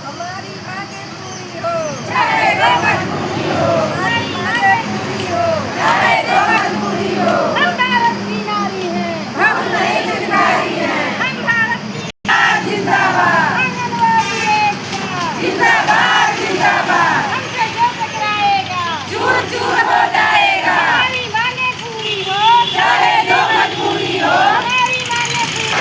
हमारी मांगें पूरी हो, चाहे जो मजबूरी हो। हमारी मांगें पूरी हो, चाहे जो मजबूरी हो। हम भारत की नारी हैं, हम नहीं भिखारी हैं। हम भारत की जिंदाबाद, आंगनवाड़ी एकता जिंदाबाद जिंदाबाद। हमसे जो टकराएगा चूर चूर हो जाएगा। हमारी मांगें पूरी हो, चाहे जो मजबूरी हो। हमारी मांगें पूरी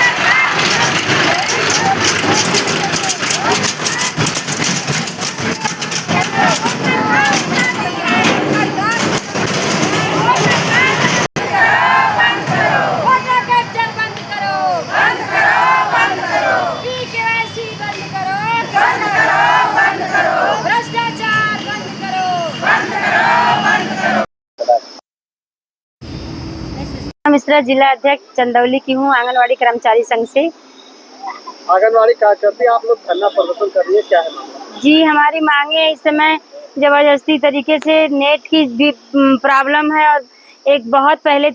मिश्रा, जिला अध्यक्ष चंदौली की हूँ, आंगनवाड़ी कर्मचारी संघ से। आंगनवाड़ी कार्यकर्ता आप लोग धरना प्रदर्शन कर रही है, क्या है मामला? जी, हमारी मांगे इस समय जबरदस्ती तरीके से नेट की भी प्रॉब्लम है और एक बहुत पहले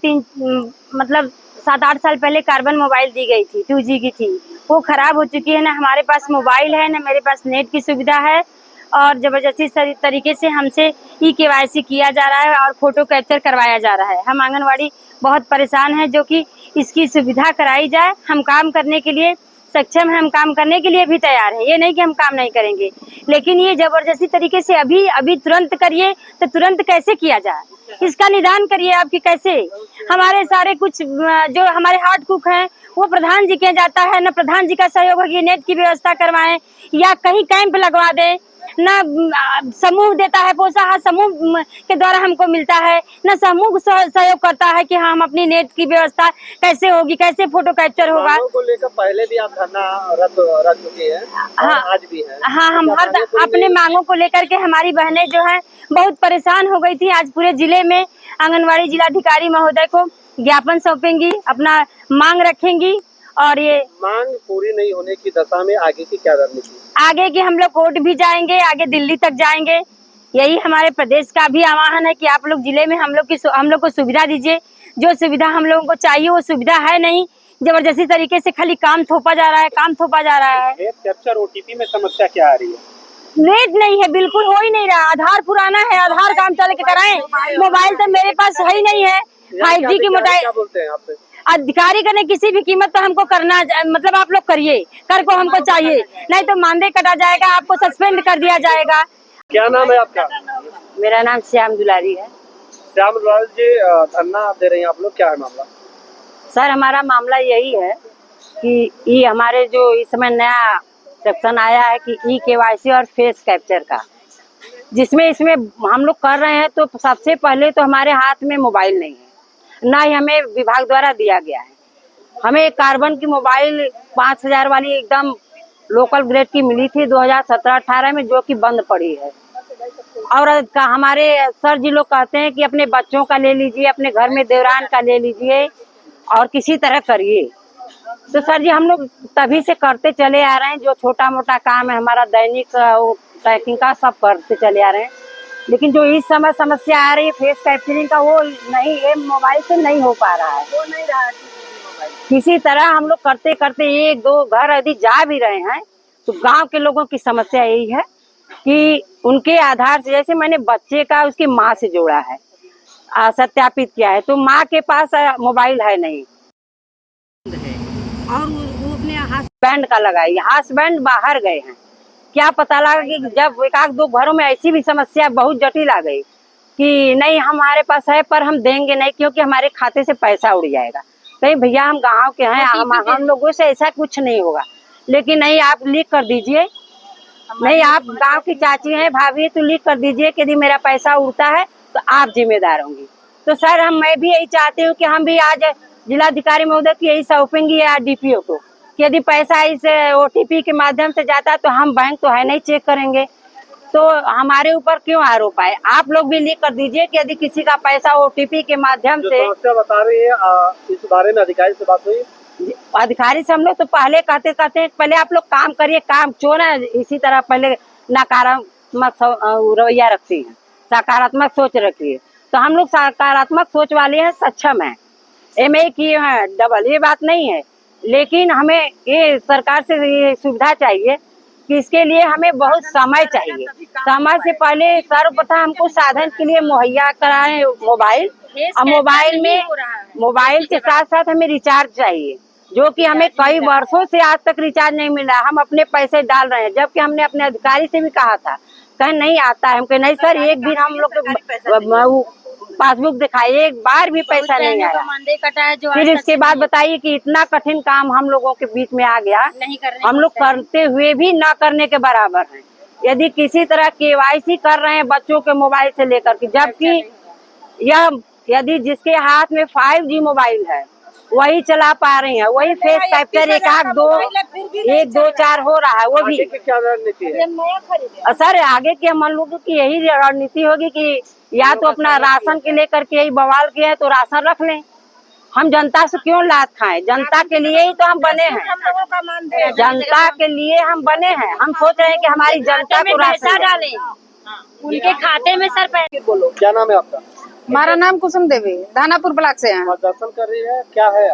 मतलब 7-8 साल पहले कार्बन मोबाइल दी गई थी, 2G की थी, वो खराब हो चुकी है। ना हमारे पास मोबाइल है, ना मेरे पास नेट की सुविधा है और जबरदस्ती तरीके से हमसे KYC किया जा रहा है और फोटो कैप्चर करवाया जा रहा है। हम आंगनवाड़ी बहुत परेशान हैं, जो कि इसकी सुविधा कराई जाए। हम काम करने के लिए सक्षम है, हम काम करने के लिए भी तैयार है, ये नहीं कि हम काम नहीं करेंगे, लेकिन ये जबरदस्ती तरीके से अभी तुरंत करिए तो तुरंत कैसे किया जाए, इसका निदान करिए आप कि कैसे। हमारे सारे कुछ जो हमारे हार्ड कुक हैं वो प्रधान जी के जाता है, न प्रधान जी का सहयोग है कि नेट की व्यवस्था करवाएं या कहीं कैंप लगवा दें, न समूह देता है पोषाहार समूह के द्वारा हमको मिलता है, न समूह सहयोग करता है कि हम अपनी नेट की व्यवस्था कैसे होगी, कैसे फोटो कैप्चर होगा। को लेकर पहले भी आप धरना रख चुकी है, हाँ, आज भी है। हाँ, हम हर अपने मांगों को लेकर के हमारी बहनें जो हैं बहुत परेशान हो गई थी। आज पूरे जिले में आंगनवाड़ी जिलाधिकारी महोदय को ज्ञापन सौंपेंगी, अपना मांग रखेंगी और ये मांग पूरी नहीं होने की दशा में आगे की क्या रणनीति? आगे की हम लोग कोर्ट भी जाएंगे, आगे दिल्ली तक जाएंगे। यही हमारे प्रदेश का भी आह्वान है कि आप लोग जिले में हम लोग को सुविधा दीजिए, जो सुविधा हम लोगों को चाहिए वो सुविधा है नहीं। जबरदस्ती तरीके से खाली काम थोपा जा रहा है, काम थोपा जा रहा है। नेट कैप्चर OTP में समस्या क्या आ रही है? नेट नहीं है, बिल्कुल हो ही नहीं रहा। आधार पुराना है, आधार काम चल के कराएं, मोबाइल तो मेरे पास है ही नहीं है। 5G की मोबाइल क्या बोलते हैं आपसे? अधिकारी करने किसी भी कीमत पर हमको करना, मतलब आप लोग करिए, कर को हमको चाहिए, नहीं तो मानदेय कटा जाएगा, आपको सस्पेंड कर दिया जाएगा। क्या नाम है आपका? मेरा नाम श्याम दुलारी है। श्याम दुलारी जी, धरना दे रही हैं आप लोग, क्या है मामला? सर, हमारा मामला यही है कि ये हमारे जो इस समय नया सेक्शन आया है कि KYC और फेस कैप्चर का, जिसमें इसमें हम लोग कर रहे हैं, तो सबसे पहले तो हमारे हाथ में मोबाइल नहीं है, ना ही हमें विभाग द्वारा दिया गया है। हमें कार्बन की मोबाइल 5000 वाली एकदम लोकल ग्रेड की मिली थी 2017-18 में, जो कि बंद पड़ी है। और हमारे सर जी लोग कहते हैं कि अपने बच्चों का ले लीजिए, अपने घर में देवरान का ले लीजिए और किसी तरह करिए। तो सर जी, हम लोग तभी से करते चले आ रहे हैं, जो छोटा मोटा काम है हमारा दैनिक ट्रैकिंग का सब करते चले आ रहे हैं, लेकिन जो इस समय समस्या आ रही है फेस कैप्चरिंग का, वो नहीं, ये मोबाइल से नहीं हो पा रहा है, वो नहीं रहा। किसी तरह हम लोग करते करते 1-2 घर यदि जा भी रहे हैं, तो गांव के लोगों की समस्या यही है कि उनके आधार से, जैसे मैंने बच्चे का उसकी माँ से जोड़ा है, सत्यापित किया है, तो माँ के पास मोबाइल है नहीं, और वो अपने हस्बैंड का लगाई, हस्बैंड बाहर गए हैं। क्या पता लगा कि जब 1-2 घरों में ऐसी भी समस्या बहुत जटिल आ गई कि नहीं हमारे पास है पर हम देंगे नहीं, क्योंकि हमारे खाते से पैसा उड़ जाएगा। नहीं भैया, हम गांव के हैं, हम लोगों से ऐसा कुछ नहीं होगा, लेकिन नहीं आप लिख कर दीजिए, नहीं आप गांव की चाची हैं, भाभी, तो लिख कर दीजिए कि यदि मेरा पैसा उड़ता है तो आप जिम्मेदार होंगी। तो सर, मैं भी यही चाहती हूँ कि हम भी आज जिलाधिकारी महोदय की यही सौंपेंगी या DPO को कि यदि पैसा इस OTP के माध्यम से जाता है तो हम बैंक तो है नहीं चेक करेंगे, तो हमारे ऊपर क्यों आरोप आए। आप लोग भी लिख कर दीजिए कि यदि किसी का पैसा OTP के माध्यम से, समस्या बता रही है, इस बारे में अधिकारी से बात हुई? अधिकारी से हम लोग तो पहले कहते पहले आप लोग काम करिए, काम क्यों ना इसी तरह पहले नकारात्मक रवैया रखती हैं। सकारात्मक सोच रखिए। तो हम लोग सकारात्मक सोच वाले हैं, सक्षम हैं, MA किए हैं, डबल, ये बात नहीं है। लेकिन हमें ये सरकार से ये सुविधा चाहिए कि इसके लिए हमें बहुत समय चाहिए। समय से पहले सर्वप्रथम हमको साधन के लिए मुहैया कराएं मोबाइल, और मोबाइल के साथ साथ हमें रिचार्ज चाहिए, जो कि हमें कई वर्षों से आज तक रिचार्ज नहीं मिला। हम अपने पैसे डाल रहे हैं, जबकि हमने अपने अधिकारी से भी कहा था, कहीं नहीं आता है। हम कहे नहीं सर, एक भी हम लोग पासबुक दिखाए, एक बार भी पैसा नहीं आया। फिर इसके बाद बताइए कि इतना कठिन काम हम लोगों के बीच में आ गया, हम लोग करते हुए भी न करने के बराबर हैं। यदि किसी तरह KYC कर रहे हैं बच्चों के मोबाइल से लेकर के, जबकि यह यदि जिसके हाथ में 5G मोबाइल है वही चला पा रही है, वही फेस कैप्चर एक दो चार हो रहा है, वो भी। क्या रणनीति है सर आगे की हम लोगों की यही रणनीति होगी कि या तो अपना राशन के लेकर के यही बवाल किया है तो राशन रख लें। हम जनता से क्यों लात खाएं? जनता के लिए ही तो हम बने हैं, जनता के लिए हम बने हैं। हम सोच रहे हैं कि हमारी जनता को राशन डालें, उनके खाते में सर पैसे। बोलो, क्या नाम है आपका? हमारा नाम कुसुम देवी, दानापुर ब्लॉक से हैं। दर्शन कर रही है, क्या है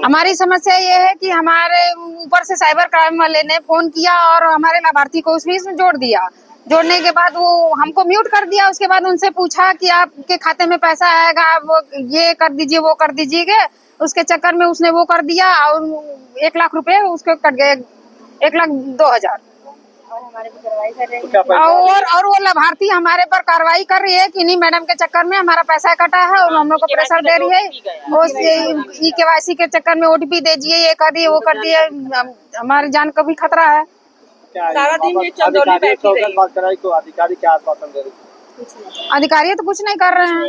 हमारी समस्या ये है कि हमारे ऊपर से साइबर क्राइम वाले ने फोन किया और हमारे लाभार्थी को उसमें जोड़ दिया। जोड़ने के बाद वो हमको म्यूट कर दिया। उसके बाद उनसे पूछा कि आपके खाते में पैसा आएगा, आप ये कर दीजिए, वो कर दीजिएगा। उसके चक्कर में उसने वो कर दिया और 1 लाख रुपए उसके कट गए, 1,02,000। और वो लाभार्थी हमारे पर कार्रवाई कर रही है कि नहीं मैडम के चक्कर में हमारा पैसा कटा है और हम लोग को प्रेशर दे रही है। KYC के चक्कर में OTP दीजिए, ये कर दिए, वो कर दिए। हमारी जान का भी खतरा है। सारा दिन ये चंदौली बैठी रही। अधिकारी क्या आश्वासन दे रहे हैं? अधिकारी तो कुछ नहीं कर रहे हैं।